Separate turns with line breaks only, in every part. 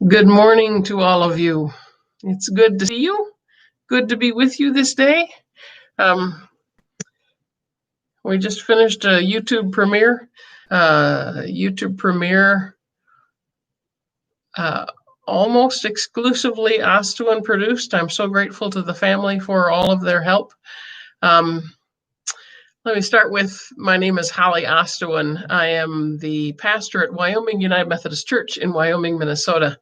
Good morning to all of you. It's good to see you. Good to be with you this day. We just finished a YouTube premiere. Almost exclusively Ostuan produced. I'm so grateful to the family for all of their help. Let me start with, my name is Holly Ostuan. I am the pastor at Wyoming United Methodist Church in Wyoming, Minnesota.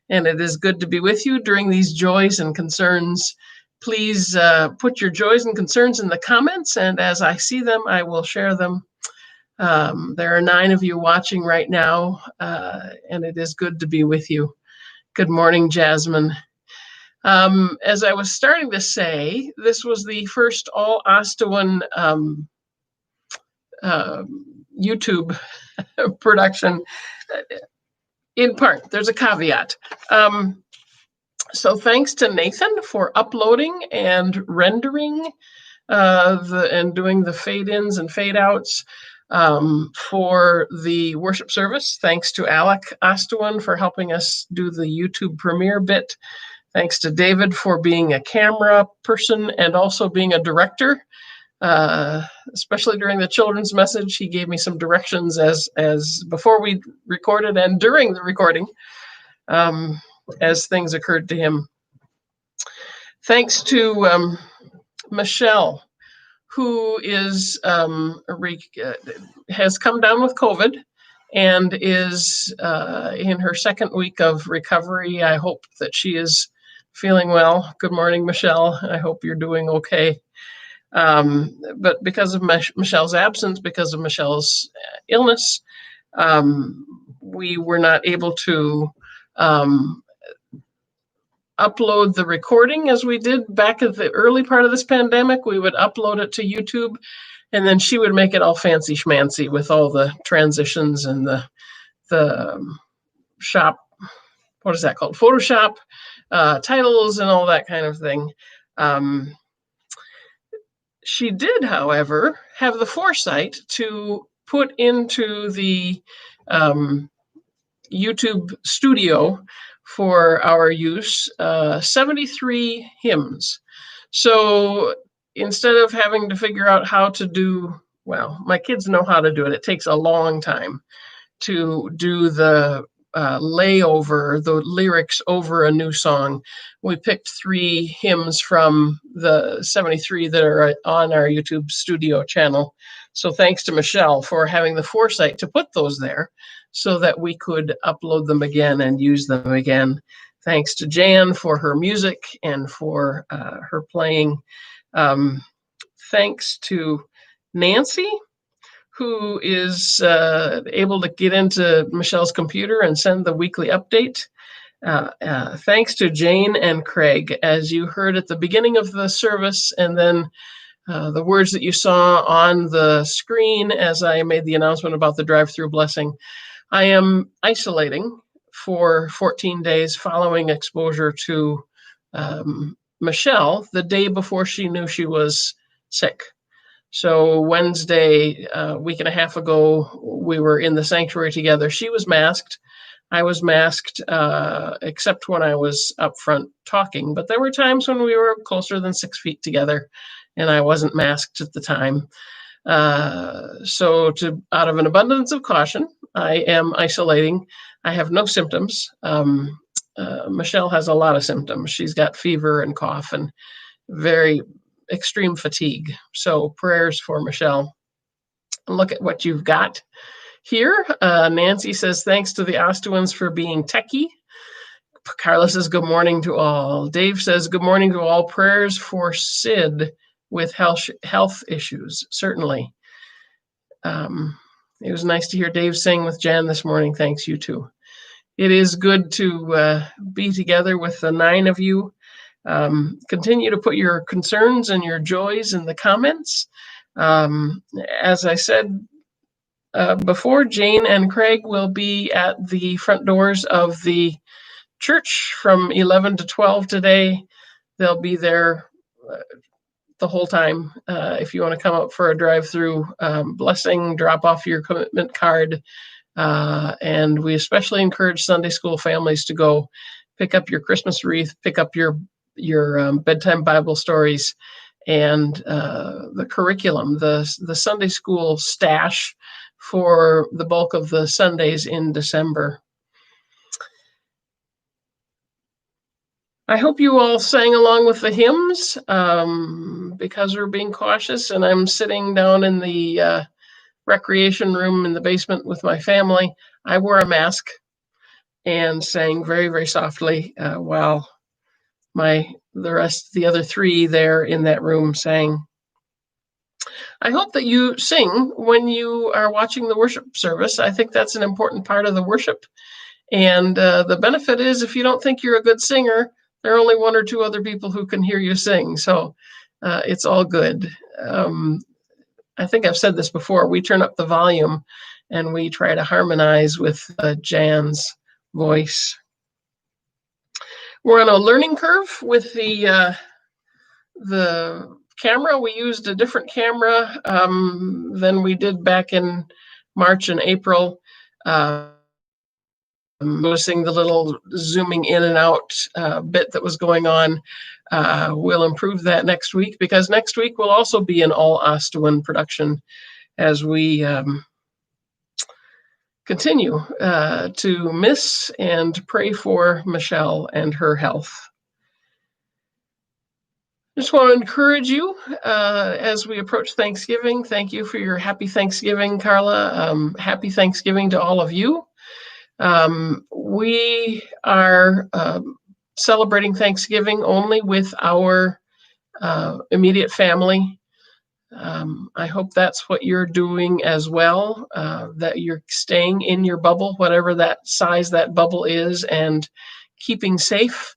And it is good to be with you during these joys and concerns. Please put your joys and concerns in the comments, and as I see them, I will share them. There are 9 of you watching right now, and it is good to be with you. Good morning, Jasmine. As I was starting to say, this was the first all Ostuan YouTube production. In part, there's a caveat. So thanks to Nathan for uploading and rendering and doing the fade-ins and fade-outs for the worship service. Thanks to Alec Ostuan for helping us do the YouTube premiere bit. Thanks to David for being a camera person and also being a director. Especially during the children's message, he gave me some directions as before we recorded and during the recording, as things occurred to him. Thanks to Michelle, who is has come down with COVID and is in her second week of recovery. I hope that she is feeling well. Good morning, Michelle. I hope you're doing okay. But because of Michelle's absence, because of Michelle's illness, we were not able to upload the recording as we did back at the early part of this pandemic. We would upload it to YouTube, and then she would make it all fancy schmancy with all the transitions and the shop, what is that called? Photoshop, titles and all that kind of thing. She did, however, have the foresight to put into the YouTube studio for our use 73 hymns. So instead of having to figure out how to do, well, my kids know how to do it. It takes a long time to do the layover, the lyrics over a new song. We picked 3 hymns from the 73 that are on our YouTube studio channel. So thanks to Michelle for having the foresight to put those there so that we could upload them again and use them again. Thanks to Jan for her music and for her playing. Thanks to Nancy, who is able to get into Michelle's computer and send the weekly update. Thanks to Jane and Craig, as you heard at the beginning of the service, and then the words that you saw on the screen as I made the announcement about the drive-through blessing. I am isolating for 14 days following exposure to Michelle the day before she knew she was sick. So Wednesday, a week and a half ago, we were in the sanctuary together. She was masked. I was masked, except when I was up front talking. But there were times when we were closer than 6 feet together, and I wasn't masked at the time. So out of an abundance of caution, I am isolating. I have no symptoms. Michelle has a lot of symptoms. She's got fever and cough and very extreme fatigue. So prayers for Michelle. Look at what you've got here. Nancy says, thanks to the Ostuans for being techie. Carla says, good morning to all. Dave says, good morning to all. Prayers for Sid with health issues. Certainly. It was nice to hear Dave sing with Jan this morning. Thanks, you too. It is good to be together with the 9 of you. Continue to put your concerns and your joys in the comments. As I said before, Jane and Craig will be at the front doors of the church from 11 to 12 today. They'll be there the whole time. If you want to come up for a drive-through blessing, drop off your commitment card, And we especially encourage Sunday school families to go pick up your Christmas wreath, pick up your bedtime Bible stories, and the curriculum, the Sunday school stash for the bulk of the Sundays in December. I hope you all sang along with the hymns, because we're being cautious, and I'm sitting down in the recreation room in the basement with my family. I wore a mask and sang very, very softly while the other three there in that room sang. I hope that you sing when you are watching the worship service. I think that's an important part of the worship. And the benefit is, if you don't think you're a good singer, there are only one or two other people who can hear you sing. So it's all good. I think I've said this before. We turn up the volume and we try to harmonize with Jan's voice. We're on a learning curve with the camera. We used a different camera than we did back in March and April. Noticing the little zooming in and out bit that was going on. We'll improve that next week, because next week will also be an all Ostawin production as we continue to miss and pray for Michelle and her health. Just want to encourage you as we approach Thanksgiving. Thank you for your happy Thanksgiving, Carla. Happy Thanksgiving to all of you. We are celebrating Thanksgiving only with our immediate family. I hope that's what you're doing as well, that you're staying in your bubble, whatever that size that bubble is, and keeping safe,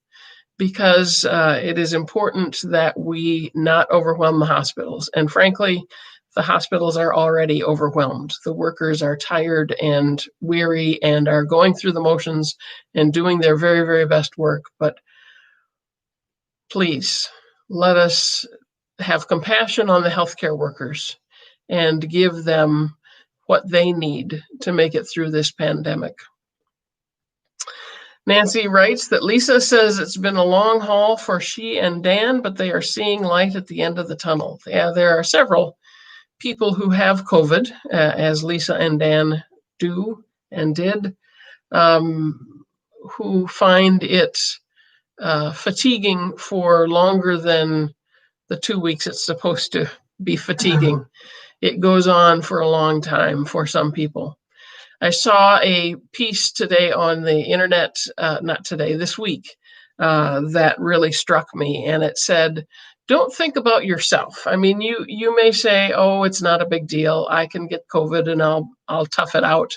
because it is important that we not overwhelm the hospitals. And frankly, the hospitals are already overwhelmed. The workers are tired and weary and are going through the motions and doing their very, very best work. But please, let us have compassion on the healthcare workers and give them what they need to make it through this pandemic. Nancy writes that Lisa says it's been a long haul for she and Dan, but they are seeing light at the end of the tunnel. Yeah, there are several people who have COVID, as Lisa and Dan do and did, who find it fatiguing for longer than the 2 weeks it's supposed to be fatiguing. It goes on for a long time for some people. I saw a piece today on the internet, not today, this week, that really struck me. And it said, don't think about yourself. I mean, you may say, oh, it's not a big deal. I can get COVID and I'll tough it out.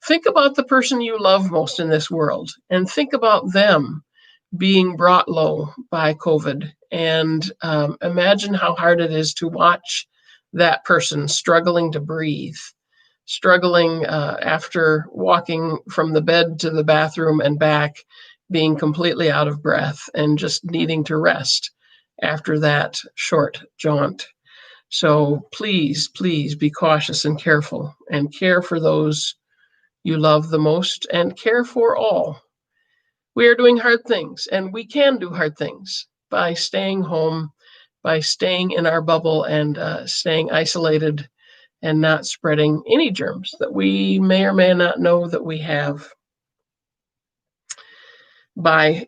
Think about the person you love most in this world, and think about them being brought low by COVID. And imagine how hard it is to watch that person struggling to breathe, struggling after walking from the bed to the bathroom and back, being completely out of breath and just needing to rest after that short jaunt. So please, please be cautious and careful, and care for those you love the most, and care for all. We are doing hard things, and we can do hard things by staying home, by staying in our bubble and staying isolated and not spreading any germs that we may or may not know that we have. By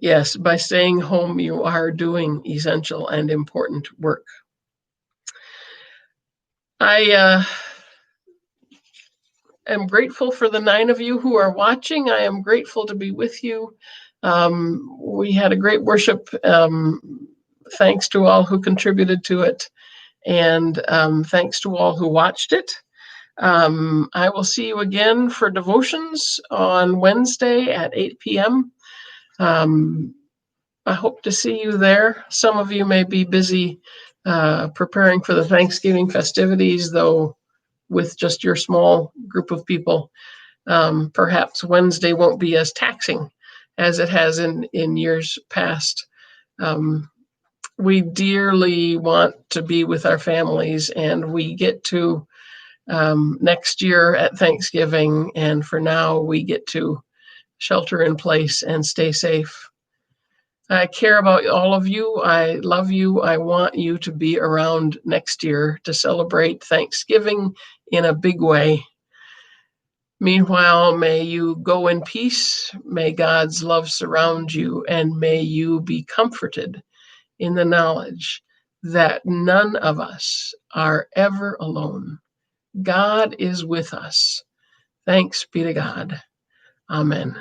staying home, you are doing essential and important work. I am grateful for the 9 of you who are watching. I am grateful to be with you. We had a great worship. Thanks to all who contributed to it, and thanks to all who watched it. I will see you again for devotions on Wednesday at 8 p.m. I hope to see you there. Some of you may be busy preparing for the Thanksgiving festivities, though with just your small group of people, perhaps Wednesday won't be as taxing as it has in years past. We dearly want to be with our families, and we get to next year at Thanksgiving. And for now, we get to shelter in place and stay safe. I care about all of you. I love you. I want you to be around next year to celebrate Thanksgiving in a big way. Meanwhile, may you go in peace. May God's love surround you, and may you be comforted in the knowledge that none of us are ever alone. God is with us. Thanks be to God. Amen.